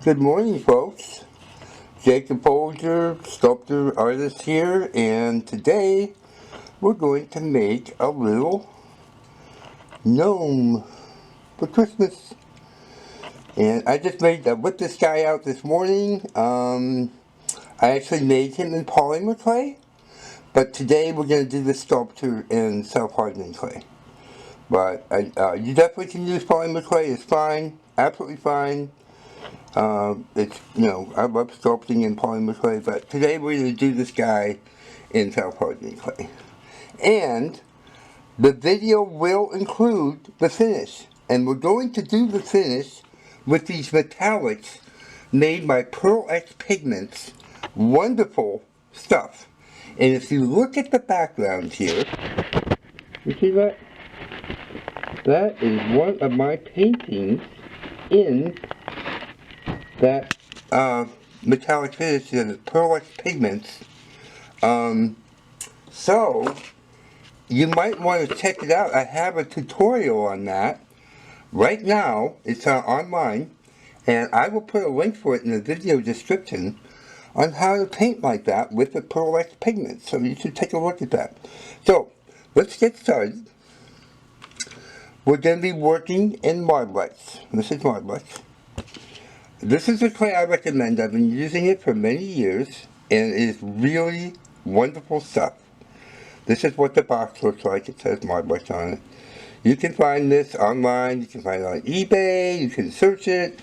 Good morning, folks. Jacob Folger, sculptor artist here, and today we're going to make a little gnome for Christmas. And I just whipped this guy out this morning. I actually made him in Polymer Clay, but today we're going to do the sculpture in self-hardening clay. But you definitely can use Polymer Clay. It's fine, absolutely fine. I love sculpting in Polymer Clay, but today we're going to do this guy in self-hardening clay. And the video will include the finish. And we're going to do the finish with these metallics made by Pearl X Pigments. Wonderful stuff. And if you look at the background here, you see that? That is one of my paintings in that metallic finish in the Pearl X Pigments. So you might want to check it out. I have a tutorial on that right now. It's online, and I will put a link for it in the video description on how to paint like that with the Pearl X Pigments. So you should take a look at that. So let's get started. We're going to be working in Marblex. This is Marblex. This is the clay I recommend. I've been using it for many years, and it is really wonderful stuff. This is what the box looks like. It says Marblex on it. You can find this online. You can find it on eBay. You can search it.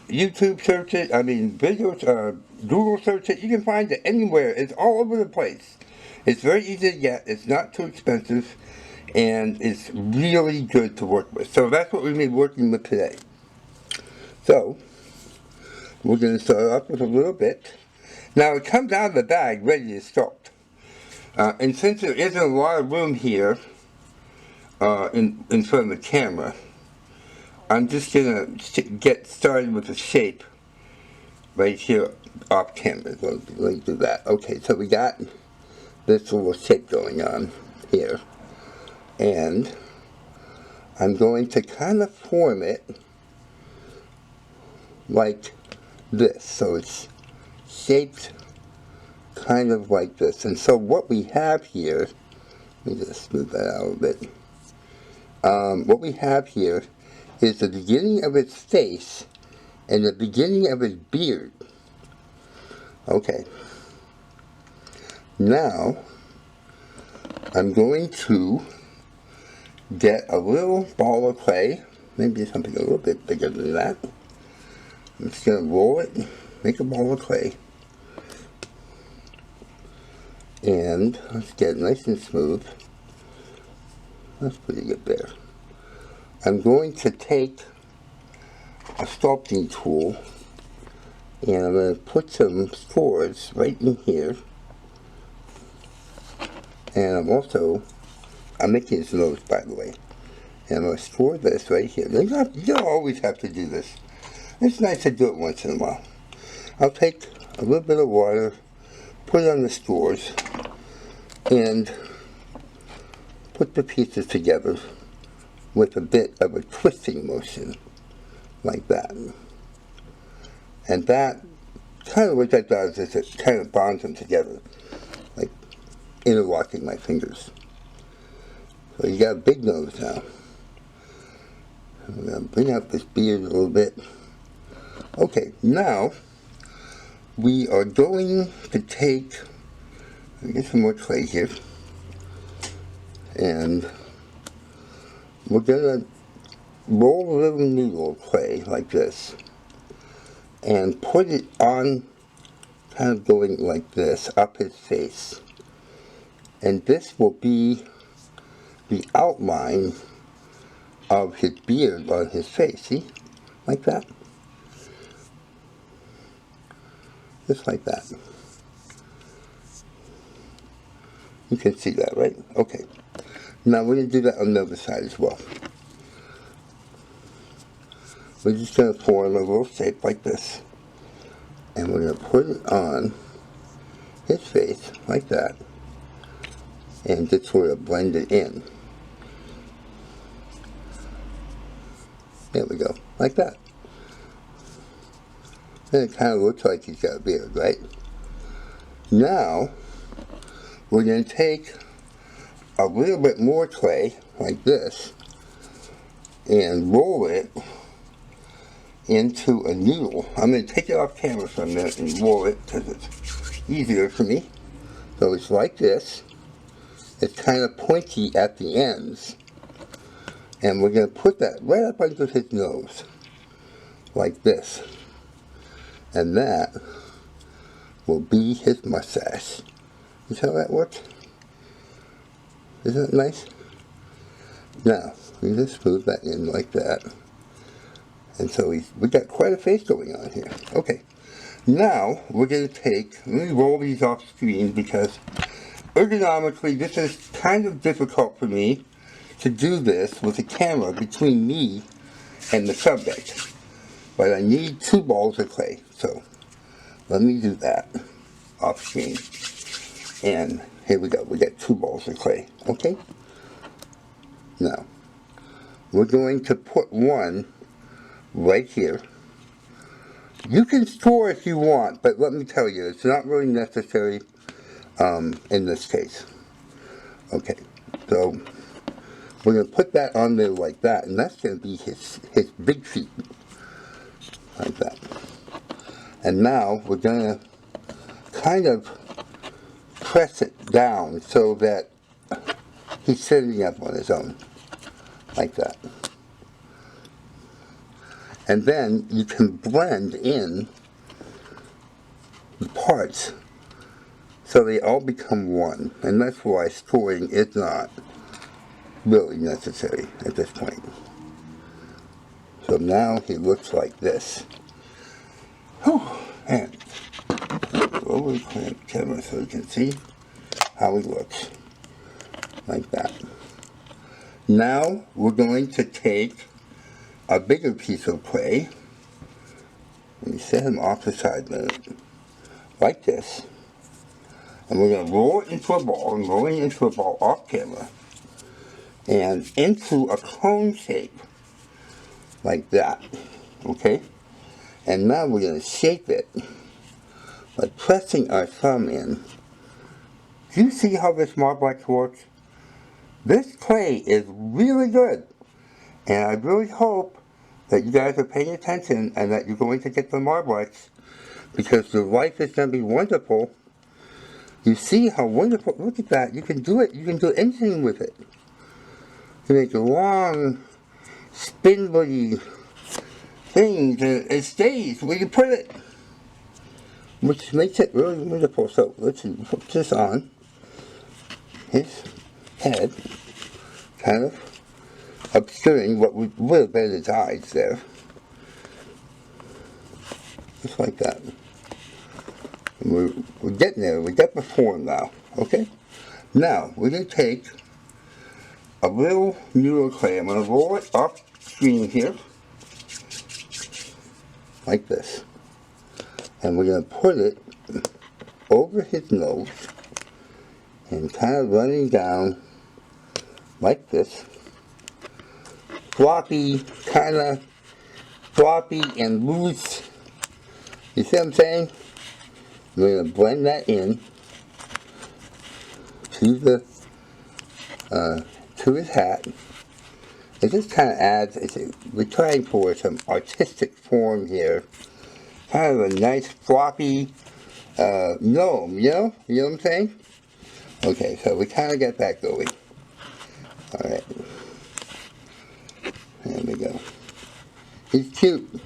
YouTube search it. Videos, Google search it. You can find it anywhere. It's all over the place. It's very easy to get. It's not too expensive, and it's really good to work with. So that's what we're going to be working with today. So we're going to start off with a little bit. Now it comes out of the bag ready to sculpt. And since there isn't a lot of room here in front of the camera, I'm just going to get started with the shape right here off camera. Let me do that. Okay, so we got this little shape going on here. And I'm going to kind of form it like this, so it's shaped kind of like this. And so what we have here, let me just move that out a bit. What we have here is the beginning of its face and the beginning of its beard. Okay. Now I'm going to get a little ball of clay, maybe something a little bit bigger than that. I'm just going to roll it, make a ball of clay, and let's get it nice and smooth. That's pretty good there. I'm going to take a sculpting tool, and I'm going to put some scores right in here, and I'm making this nose, by the way, and I'm going to score this right here. You don't always have to do this. It's nice to do it once in a while. I'll take a little bit of water, put it on the scores, and put the pieces together with a bit of a twisting motion, like that. And that, kind of what that does is it kind of bonds them together, like interlocking my fingers. So you got a big nose now. I'm going to bring out this beard a little bit. Okay, now we are going to take, let me get some more clay here, and we're going to roll a little noodle of clay like this and put it on, kind of going like this, up his face. And this will be the outline of his beard on his face, see? Like that. Just like that. You can see that, right? Okay. Now we're going to do that on the other side as well. We're just going to form a little shape like this. And we're going to put it on his face like that. And just sort of blend it in. There we go. Like that. And it kind of looks like he's got a beard, right? Now, we're going to take a little bit more clay, like this, and roll it into a noodle. I'm going to take it off camera for a minute and roll it because it's easier for me. So it's like this. It's kind of pointy at the ends. And we're going to put that right up under his nose, like this. And that will be his mustache. You see how that works? Isn't that nice? Now, we just smooth that in like that. And so we got quite a face going on here. Okay. Now, we're going to let me roll these off screen because ergonomically this is kind of difficult for me to do this with a camera between me and the subject. But I need 2 balls of clay. So, let me do that off screen. And here we go. We got 2 balls of clay. Okay? Now, we're going to put one right here. You can store if you want, but let me tell you, it's not really necessary in this case. Okay, so we're going to put that on there like that, and that's going to be his big feet, like that. And now we're going to kind of press it down so that he's sitting up on his own, like that. And then you can blend in the parts so they all become one. And that's why storing is not really necessary at this point. So now he looks like this. Whew, and over the camera so you can see how he looks. Like that. Now we're going to take a bigger piece of clay. Let me set him off the side a minute. Like this. And we're going to roll it into a ball. I'm rolling it into a ball off camera. And into a cone shape. Like that. Okay? And now we're going to shape it by pressing our thumb in. Do you see how this Marblex works? This clay is really good. And I really hope that you guys are paying attention and that you're going to get the Marblex because your life is going to be wonderful. You see how wonderful, look at that, you can do it, you can do anything with it. You make long, spindly things and it stays where you put it, which makes it really wonderful. So let's put this on his head, kind of obscuring what would have been his eyes there. Just like that. And we're getting there. We got the form now. Okay? Now, we're going to take a little noodle clay. I'm going to roll it off screen here. Like this. And we're going to put it over his nose. And kind of running down like this. Floppy, kind of floppy and loose. You see what I'm saying? We're going to blend that in to his hat. It just kind of adds, we're trying for some artistic form here. Kind of a nice floppy gnome, you know? You know what I'm saying? Okay, so we kind of got that going. Alright. There we go. He's cute.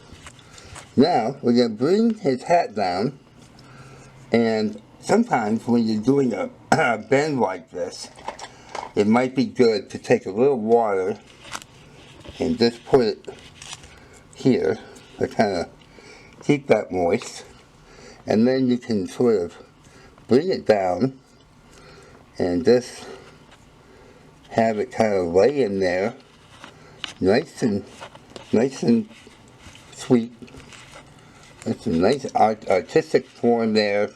Now, we're going to bring his hat down, and sometimes when you're doing a bend like this, it might be good to take a little water and just put it here to kind of keep that moist, and then you can sort of bring it down and just have it kind of lay in there, nice and sweet. That's a nice artistic form there.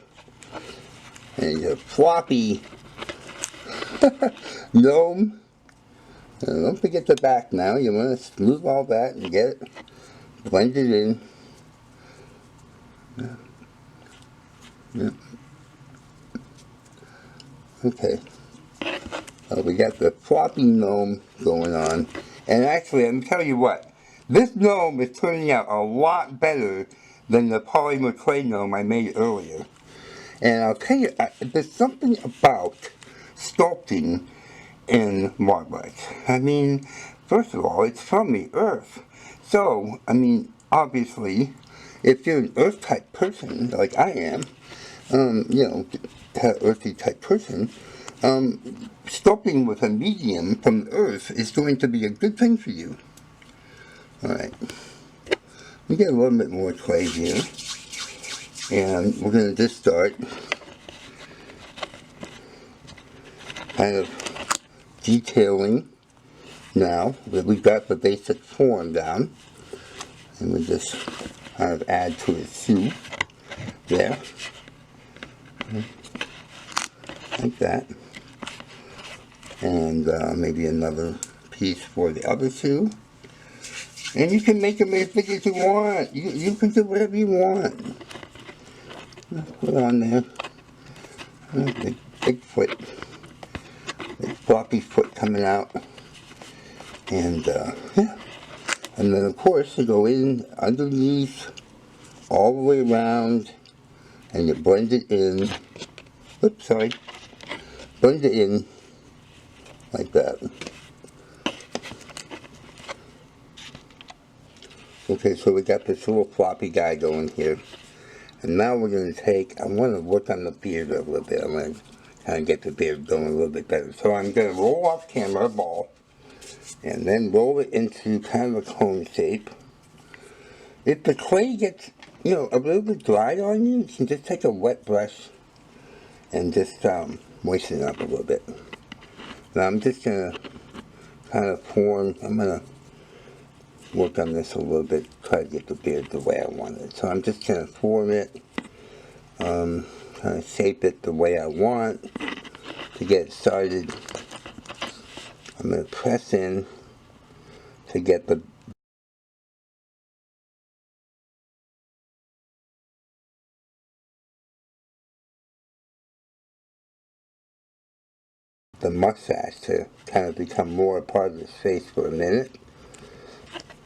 And a floppy gnome. And don't forget the back now. You want to smooth all that and get it blended in. Yeah. Okay. We got the floppy gnome going on. And actually, I'm telling you what, this gnome is turning out a lot better than the Polymer Clay gnome I made earlier. And I'll tell you, there's something about sculpting in marble. I mean, first of all, it's from the earth. So, I mean, obviously, if you're an earth type person, like I am, you know, earthy type person, sculpting with a medium from the earth is going to be a good thing for you. Alright, we get a little bit more clay here, and we're going to just start kind of detailing now that we've got the basic form down, and we just kind of add to it too, there, like that, and maybe another piece for the other two. And you can make them as big as you want. You can do whatever you want. Put on there. Big foot. Big floppy foot coming out. And, yeah. And then, of course, you go in underneath, all the way around, and you blend it in. Oops, sorry. Blend it in like that. Okay, so we got this little floppy guy going here. And now we're going to take, I want to work on the beard a little bit. I'm going to kind of get the beard going a little bit better. So I'm going to roll off camera a ball. And then roll it into kind of a cone shape. If the clay gets, you know, a little bit dried on you, you can just take a wet brush and just moisten it up a little bit. Now I'm just going to kind of form, I'm going to work on this a little bit, try to get the beard the way I want it. So I'm just going to form it, kind of shape it the way I want to get started. I'm going to press in to get the mustache to kind of become more a part of his face for a minute.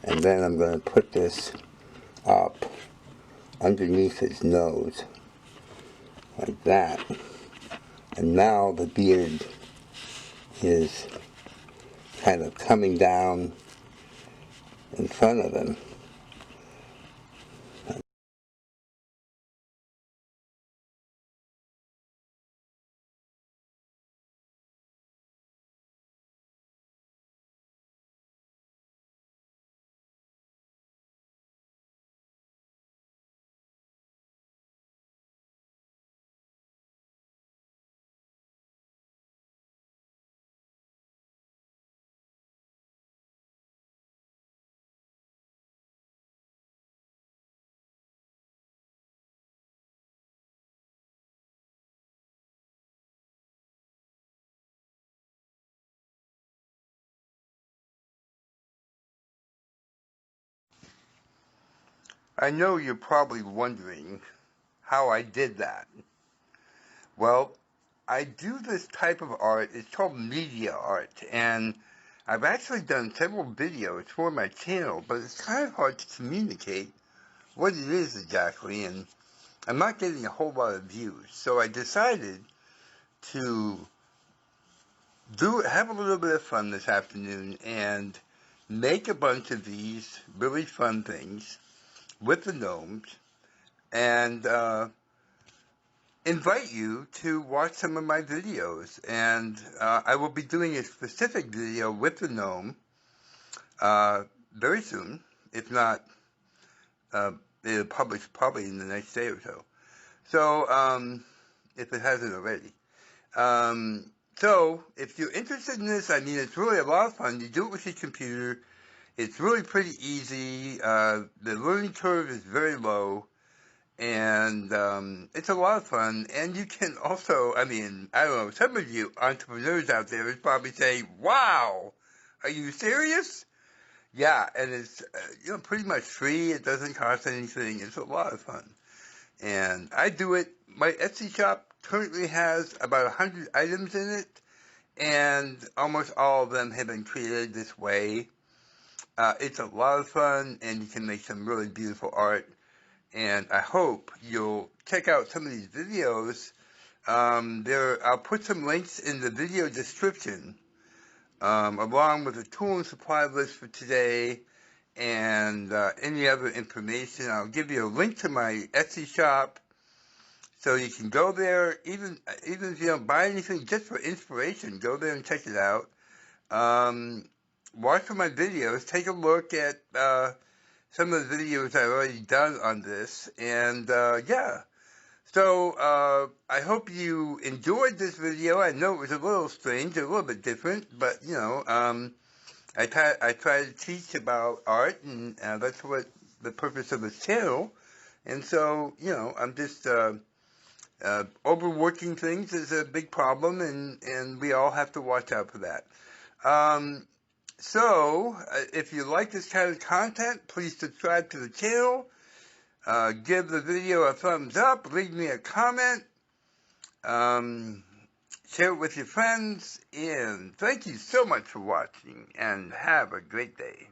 And then I'm going to put this up underneath his nose, like that. And now the beard is kind of coming down in front of him. I know you're probably wondering how I did that. Well, I do this type of art, it's called media art, and I've actually done several videos for my channel, but it's kind of hard to communicate what it is exactly, and I'm not getting a whole lot of views. So I decided to have a little bit of fun this afternoon and make a bunch of these really fun things with the gnomes, and invite you to watch some of my videos. And I will be doing a specific video with the gnome very soon, if not it'll publish probably in the next day or so. So if it hasn't already. So if you're interested in this, I mean, it's really a lot of fun. You do it with your computer. It's really pretty easy. The learning curve is very low. And it's a lot of fun, and you can also, I mean, I don't know, some of you entrepreneurs out there would probably say, wow, are you serious? Yeah, and it's, you know, pretty much free. It doesn't cost anything. It's a lot of fun. And I do it. My Etsy shop currently has about 100 items in it, and almost all of them have been created this way. It's a lot of fun, and you can make some really beautiful art. And I hope you'll check out some of these videos. I'll put some links in the video description, along with the tool and supply list for today, and any other information. I'll give you a link to my Etsy shop, so you can go there. Even if you don't buy anything, just for inspiration, go there and check it out. Watch for my videos. Take a look at some of the videos I've already done on this, and yeah. So I hope you enjoyed this video. I know it was a little strange, a little bit different, but you know, I try to teach about art, and that's what the purpose of this channel. And so, you know, I'm just overworking things is a big problem, and we all have to watch out for that. So, if you like this kind of content, please subscribe to the channel. Give the video a thumbs up. Leave me a comment. Share it with your friends. And thank you so much for watching. And have a great day.